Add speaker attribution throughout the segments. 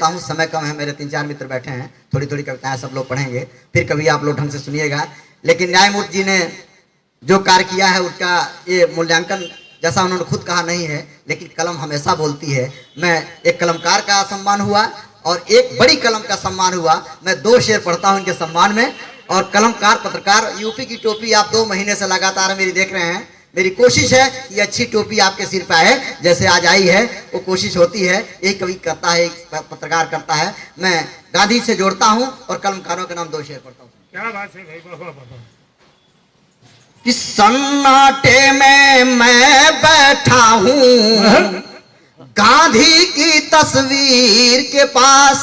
Speaker 1: जाता हूँ, समय कम है, मेरे 3-4 मित्र बैठे हैं, थोड़ी थोड़ी कविताएं सब लोग पढ़ेंगे, फिर कभी आप लोग ढंग से सुनिएगा। लेकिन न्यायमूर्ति जी ने जो कार्य किया है उसका ये मूल्यांकन जैसा उन्होंने खुद कहा नहीं है, लेकिन कलम हमेशा बोलती है। मैं एक कलमकार का सम्मान हुआ और एक बड़ी कलम का सम्मान हुआ। मैं 2 शेर पढ़ता हूँ इनके सम्मान में। और कलमकार पत्रकार, यूपी की टोपी आप 2 महीने से लगातार मेरी देख रहे हैं। मेरी कोशिश है कि अच्छी टोपी आपके सिर पे आए, जैसे आज आई है, वो कोशिश होती है। एक कवि करता है, एक पत्रकार करता है। मैं गांधी से जोड़ता हूँ और कलमकारों के नाम 2 शेर पढ़ता हूँ।
Speaker 2: क्या बात है भाई,
Speaker 1: कि सन्नाटे में मैं बैठा हूँ गांधी की तस्वीर के पास।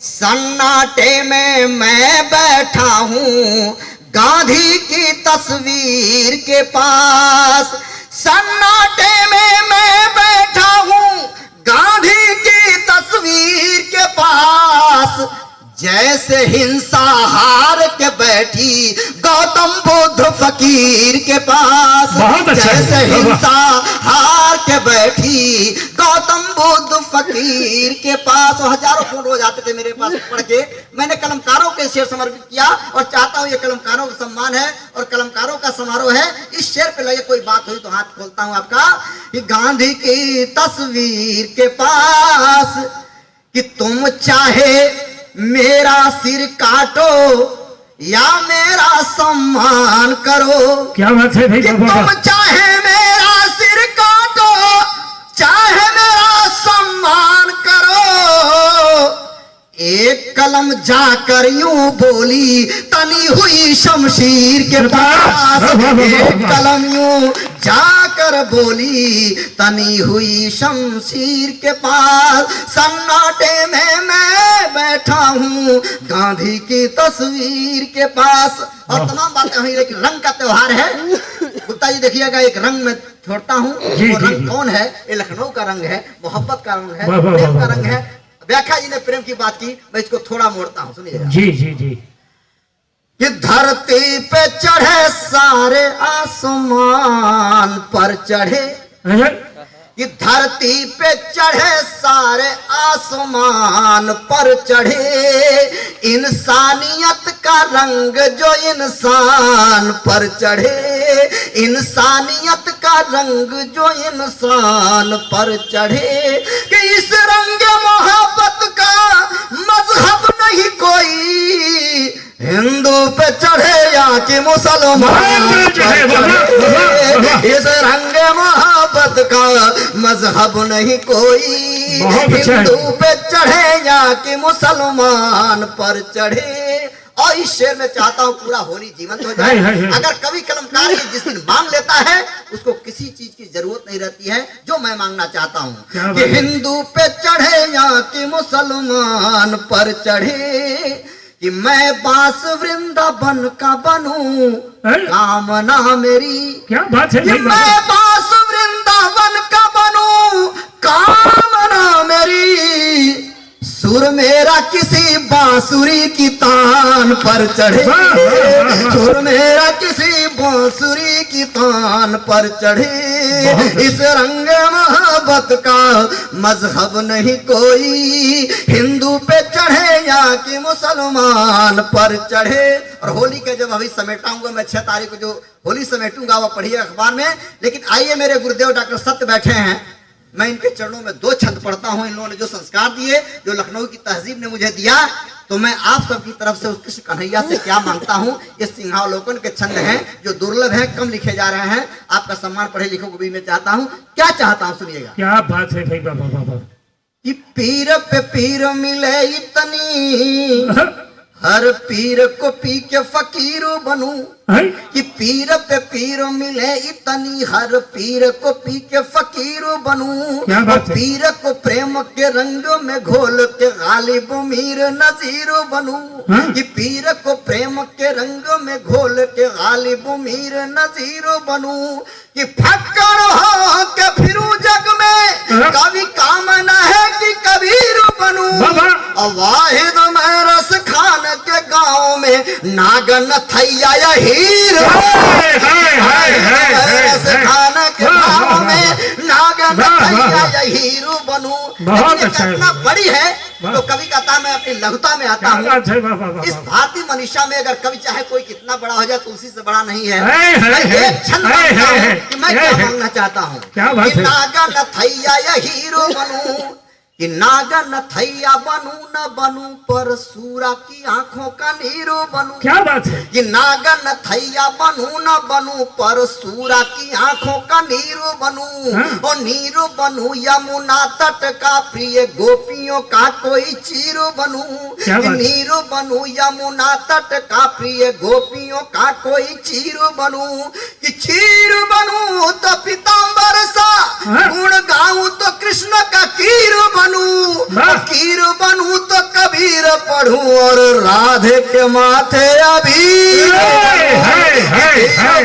Speaker 1: सन्नाटे में मैं बैठा हूँ गांधी की तस्वीर के पास। सन्नाटे में मैं बैठा हूँ गांधी की तस्वीर के पास। जैसे हिंसा हार के बैठी गौतम बुद्ध फकीर के पास। जैसे हिंसा हार के बैठी गौतम बुद्ध फकीर के पास। हजारों फोन रोज आते थे मेरे पास पढ़ के। मैंने कलमकारों के शेर समर्पित किया और चाहता हूं ये कलमकारों का सम्मान है और कलमकारों का समारोह है। इस शेर पे लगे कोई बात हुई तो हाथ खोलता हूं आपका। कि गांधी की तस्वीर के पास कि तुम चाहे मेरा सिर काटो या मेरा सम्मान करो।
Speaker 2: क्या बात है भाई,
Speaker 1: तुम चाहे मेरा सिर काटो चाहे मेरा सम्मान करो। एक कलम जाकर यूं बोली तनी हुई शमशीर के पास। एक कलम यूं जाकर बोली तनी हुई शमशीर के पास। सन्नाटे में मैं बैठा हूँ गांधी की तस्वीर के पास। और तमाम बातें हुई, लेकिन रंग का त्योहार है। गुप्ता जी देखिएगा, एक रंग में छोड़ता हूँ। वो रंग कौन है? ये लखनऊ का रंग है, मोहब्बत का रंग है, प्रेम का रंग है। व्याख्या जी ने प्रेम की बात की, मैं इसको थोड़ा मोड़ता हूँ, सुनिएगा।
Speaker 2: जी जी जी।
Speaker 1: कि धरती पे चढ़े सारे आसमान पर चढ़े। कि धरती पे चढ़े सारे आसमान पर चढ़े। इंसानियत का रंग जो इंसान पर चढ़े। इंसानियत का रंग जो इंसान पर चढ़े। कि इस रंग मोहब्बत का मजहब नहीं कोई। हिंदू पे चढ़े या कि मुसलमान पे चढ़े। इस रंग मोहब्बत का मजहब नहीं कोई। हिंदू पे चढ़े या कि मुसलमान पर चढ़े। और इस शेर में चाहता हूँ पूरा होली जीवंत हो जाए। अगर कवि कलमकार ये जिस दिन मांग लेता है उसको किसी चीज की जरूरत नहीं रहती है, जो मैं मांगना चाहता हूँ। कि हिंदू पे चढ़े या कि मुसलमान पर चढ़े। कि मैं बांस वृंदावन का बनूं कामना मेरी।
Speaker 2: क्या बात है,
Speaker 1: मैं बांस वृंदावन का बनूं कामना मेरी। सुर मेरा किसी बांसुरी की तान पर चढ़े। सुर मेरा किसी बांसुरी की तान पर चढ़े। इस रंग मोहब्बत का मजहब नहीं कोई। हिंदू पे चढ़े या कि मुसलमान पर चढ़े। और होली के जब अभी समेटाऊंगा मैं 6 तारीख को जो होली समेटूंगा वो पढ़िए अखबार में। लेकिन आइए, मेरे गुरुदेव डॉक्टर सत्य बैठे हैं, मैं इनके चरणों में 2 छंद पढ़ता हूं। इन लोगों ने जो संस्कार दिए, जो लखनऊ की तहजीब ने मुझे दिया, तो मैं आप सबकी तरफ से उस कृष्ण कन्हैया से क्या मांगता हूं। ये सिंहावलोकन के छंद हैं जो दुर्लभ हैं, कम लिखे जा रहे हैं। आपका सम्मान पढ़े लिखों को भी मैं चाहता हूं। क्या चाहता हूं सुनिएगा।
Speaker 2: क्या बात है भाई, बाबा बाबा।
Speaker 1: कि पीर पे पीर मिले इतनी, हर पीर को पी के फकीर बनूं। कि पीर पे पीर मिले इतनी, हर पीर को पी के फकीर बनूं। पीर को प्रेम के रंग में घोल के गालिब मीर नजीर बनूं। कि पीर को प्रेम के रंग में घोल के गालिब मीर नजीर बनूं। कि फक्कर हो के फिरूं जग में, कभी कामना है कि कबीर बनूं। वाहिद में रस खान के गांव में नागन थैया या हीरो खान के गांव में नागन थैया या हीरो बनूं।
Speaker 2: बहुत अच्छा है।
Speaker 1: इतना बड़ी है तो कवि कहता मैं अपनी लघुता में आता हूँ। इस भारतीय मनीषा में अगर कवि चाहे कोई कितना बड़ा हो जाए तुलसी से बड़ा नहीं है। एक छंद मांगता हूं कि मैं क्या मांगना चाहता हूँ कि नागन थैया या हीरो बनूं, कि नागन थैया बनूं न बनूं पर सूरा की आंखों का नीरो बनूं।
Speaker 2: क्या बात है।
Speaker 1: कि नागन थैया बनूं न बनूं पर सूरा की आंखों का नीरो बनूं। और नीरो बनूं यमुना तट का प्रिय गोपियों का कोई चीरो बनूं। नीरो बनूं यमुना तट का प्रिय गोपियों का कोई चीरो बनूं। कि चीर बनूं तो पीताम्बर सा गुण गाऊं तो कृष्ण का कीर बनूं। कीर बनूं तो कबीर पढ़ूं और राधे के माथे अबीर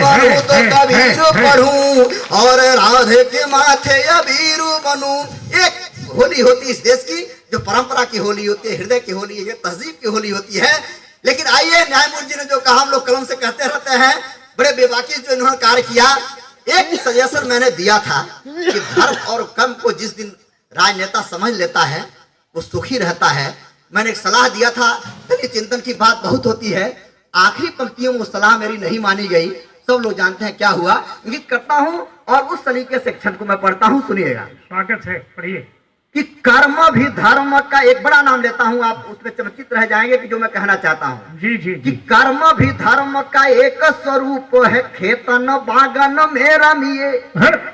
Speaker 1: बनूं तो कबीर पढ़ूं और राधे के माथे अबीर बनूं। एक होली होती इस देश की जो परंपरा की होली होती है, हृदय की होली है, तहजीब की होली होती है। लेकिन आइए न्यायमूर्ति जी ने जो कहा हम लोग कलम से कहते रहते हैं, बड़े बेबाकी जो इन्होंने कार्य किया। एक सजेशन मैंने दिया था कि धर्म और कर्म को जिस दिन राजनेता समझ लेता है वो सुखी रहता है। मैंने एक सलाह दिया था, तनि चिंतन की बात बहुत होती है। आखिरी पंक्तियों में वो सलाह मेरी नहीं मानी गई। सब लोग जानते हैं क्या हुआ। इंगित करता हूं और उस तरीके से क्षण को मैं पढ़ता हूं, सुनिएगा।
Speaker 2: स्वागत है, पढ़िए।
Speaker 1: कि कर्म भी धर्म का एक बड़ा नाम लेता हूं, आप उसमें चमचित रह जाएंगे कि जो मैं कहना चाहता हूं।
Speaker 2: जी जी
Speaker 1: कि कर्म भी धर्म का एक स्वरूप है, खेतन बागन में रमिए।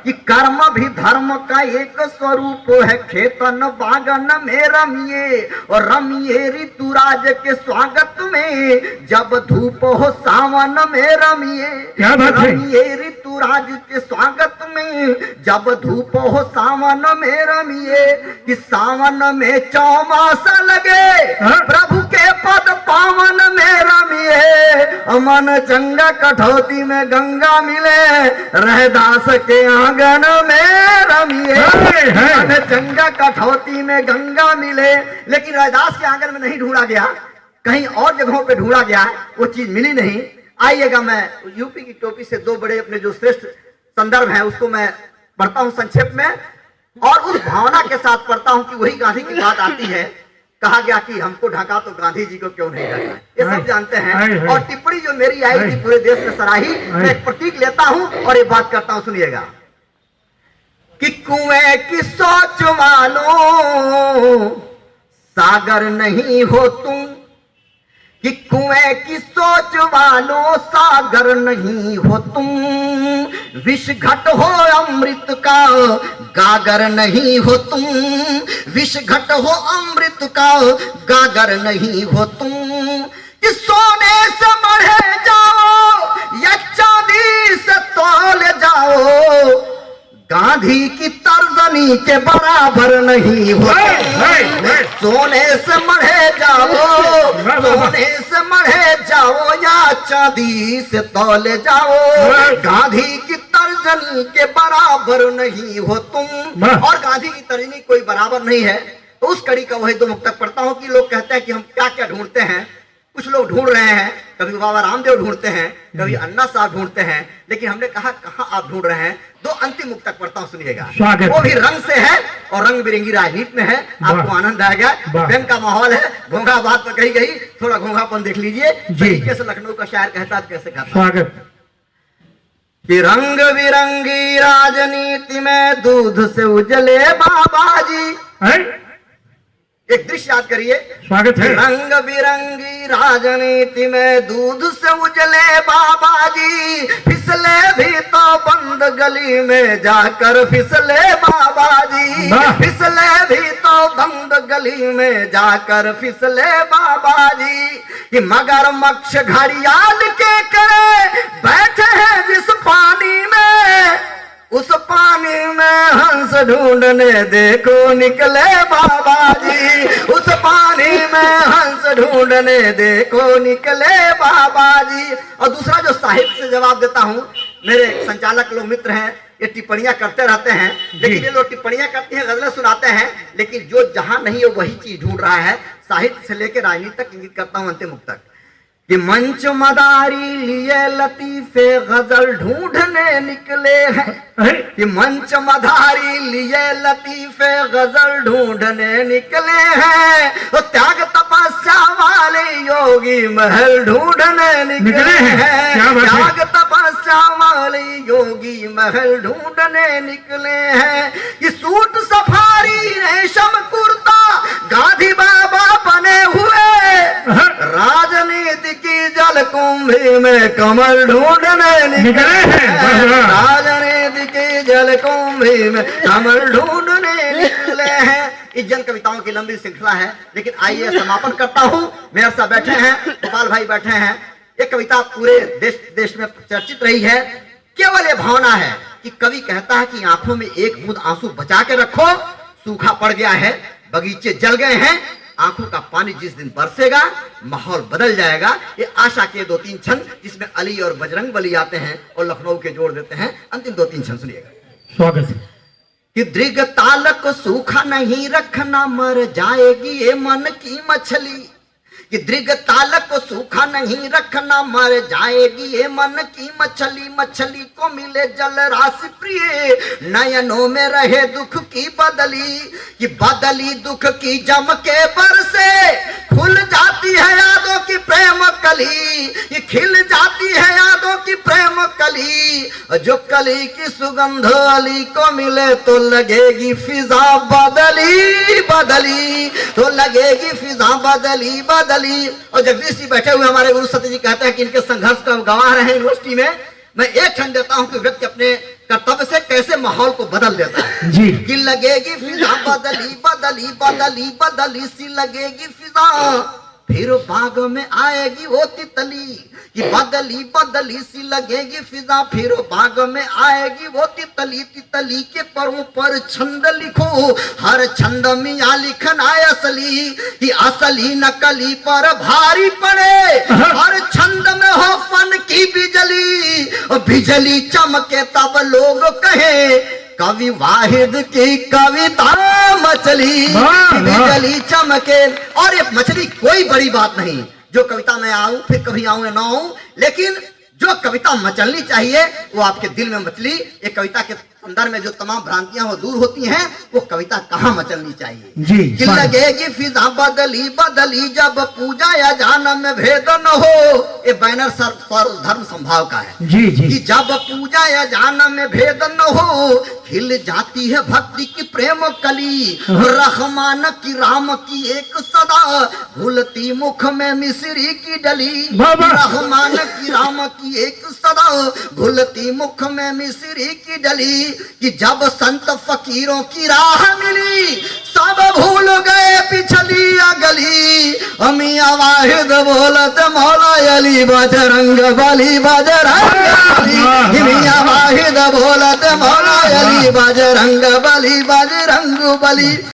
Speaker 1: कि कर्म भी धर्म का एक स्वरूप है, खेतन बागन में रमिए। और रमिए ऋतुराज के स्वागत में जब धूप हो सावन में रमिए। रमिए ऋतुराज के स्वागत में जब धूप हो सावन में रमिए। कि सावन में चौमास लगे प्रभु के पद पावन में रमिए। अमन चंगा कठौती में गंगा मिले, रहदास के आंगन में रमिए। अमन चंगा कठौती में गंगा मिले। लेकिन रहदास के आंगन में नहीं ढूंढा गया, कहीं और जगहों पे ढूंढा गया, वो चीज मिली नहीं। आइएगा, मैं यूपी की टोपी से दो बड़े अपने जो श्रेष्ठ संदर्भ है उसको मैं पढ़ता हूं संक्षेप में और उस भावना के साथ पढ़ता हूं कि वही गांधी की बात आती है। कहा गया कि हमको ढका तो गांधी जी को क्यों नहीं ढका, ये सब जानते हैं। और टिप्पणी जो मेरी आई थी पूरे देश में सराही, मैं एक प्रतीक लेता हूं और ये बात करता हूं, सुनिएगा। कि कुएं की सोच मानो सागर नहीं हो तुम। कि कुएं की सोच वालो सागर नहीं हो तुम। विष घट हो अमृत का गागर नहीं हो तुम। विष घट हो अमृत का गागर नहीं हो तुम। कि सोने से बढ़े जाओ या चांदी से तौल जाओ, गांधी की तर्जनी के बराबर नहीं हो। सोने से मढ़े जाओ, सोने से मढ़े जाओ या चांदी से तौले जाओ, गांधी की तर्जनी के बराबर नहीं हो तुम। और गांधी की तर्जनी कोई बराबर नहीं है। तो उस कड़ी का वही दो मुक्तक पढ़ता हूं कि लोग कहते हैं कि हम क्या क्या ढूंढते हैं। कुछ लोग ढूंढ रहे हैं, कभी बाबा रामदेव ढूंढते हैं, कभी अन्ना साहब ढूंढते हैं। लेकिन हमने कहा कहां आप ढूंढ रहे हैं। दो अंतिम मुक्तक पढ़ता हूं, सुनिएगा। वो भी रंग से है और रंग बिरंगी राजनीति में है, आपको आनंद आएगा। प्रेम का माहौल है, घोंघा बात पर कही गई, थोड़ा घोंघापन देख लीजिए। तरीके से लखनऊ का शायर कहता है कैसे कहता है कि रंग बिरंगी राजनीति में दूध से उजले बाबा जी। एक दृश्य याद करिए,
Speaker 2: स्वागत है।
Speaker 1: रंग बिरंगी राजनीति में दूध से उजले बाबा जी। फिसले भी तो बंद गली में जाकर फिसले बाबा जी। फिसले भी तो बंद गली में जाकर फिसले बाबा जी। कि मगरमच्छ घड़ियाल के करे बैठे हैं जिस पानी में, उस पानी में हंस ढूंढने देखो निकले बाबा जी। उस पानी में हंस ढूंढने देखो निकले बाबा जी। और दूसरा जो साहित्य से जवाब देता हूं, मेरे संचालक लोग मित्र हैं, ये टिप्पणियां करते रहते हैं। लेकिन ये लोग टिप्पणियां करते हैं, गजलें सुनाते हैं, लेकिन जो जहां नहीं है वही चीज ढूंढ रहा है। साहित्य से लेकर राजनीति तक इंगित करता हूं अंतिम मुक्त तक कि मंच मदारी लिए लतीफे गजल ढूंढने निकले हैं कि मंच मदारी लिए लतीफे गजल ढूंढने निकले हैं तो त्याग तपस्या वाले योगी महल ढूंढने निकले हैं त्याग तपस्या वाले योगी महल ढूंढने निकले हैं कि सूट सफारी रेशम कुर्ता गांधी बाबा बने हुए राजनीति की जल कुंभी में कमल ढूंढने निकले हैं राजनीति की जल कुंभी में कमल ढूंढने निकले हैं। इस जन कविताओं की लंबी श्रृंखला है, लेकिन आइए समापन करता हूं। मेरे साथ बैठे हैं गोपाल भाई बैठे हैं। ये कविता पूरे देश में चर्चित रही है। केवल ये भावना है कि कवि कहता है कि आंखों में एक बूंद आंसू बचा के रखो, सूखा पड़ गया है, बगीचे जल गए हैं, आंखों का पानी जिस दिन बरसेगा माहौल बदल जाएगा। ये आशा के 2-3 छंद जिसमें अली और बजरंग बली आते हैं और लखनऊ के जोड़ देते हैं। अंतिम 2-3 छंद सुनिएगा।
Speaker 2: स्वागत है।
Speaker 1: कि दृग तालक सूखा नहीं रखना मर जाएगी ये मन की मछली कि दृग तालक को सूखा नहीं रखना मर जाएगी ये मन की मछली मछली को मिले जल राशि प्रिय नयनों में रहे दुख की बदली कि बदली दुख की जम के बरसे खुल जाती है यादों की प्रेम कली ये खिल जाती है यादों की प्रेम कली जो कली की सुगंध अली को मिले तो लगेगी फिजा बदली बदली तो लगेगी फिजा बदली बदली। और जगदीश जी बैठे हुए हमारे गुरु सत्य जी कहते हैं कि इनके संघर्ष का गवाह रहे यूनिवर्सिटी में। मैं एक क्षण देता हूं कि व्यक्ति अपने कर्तव्य से कैसे माहौल को बदल देता है
Speaker 2: जी।
Speaker 1: कि लगेगी फिजा बदली बदली बदली बदली सी लगेगी फिजा फिर बाग में आएगी वो तितली कि बदली बदली सी लगेगी फिजा फिर बाग में आएगी वो तितली तितली के परों पर छंद लिखो हर छंद में या लिखना असली कि असली नकली पर भारी पड़े हर छंद में हो फन की बिजली और बिजली चमके तब लोग कहे कवि वाहिद की कविता मछली बिजली चमके। और ये मछली कोई बड़ी बात नहीं, जो कविता में आऊं फिर कभी आऊं या ना आऊं, लेकिन जो कविता मचलनी चाहिए वो आपके दिल में मचली। एक कविता के अंदर में जो तमाम भ्रांतियां वो दूर होती हैं, वो कविता कहाँ मचलनी चाहिए
Speaker 2: जी।
Speaker 1: कि लगेगी फिजा बदली बदली जब पूजा या जानम में भेद न हो। ये बैनर सर्व धर्म संभाव का है
Speaker 2: जी जी।
Speaker 1: कि जब पूजा या जानम में भेद न हो खिल जाती है भक्ति की प्रेम कली रहमान की राम की एक सदा घुलती मुख में मिश्री की डली रहमान की राम की एक सदा घुलती मुख में मिश्री की डली कि जब संत फकीरों की राह मिली सब भूल गए पिछली अगली अमिया वाहिद बोलत मौला अली बजरंग बली बजरंग बली मिया वाहिद बोलत मौला अली बजरंग बली बजरंग बली।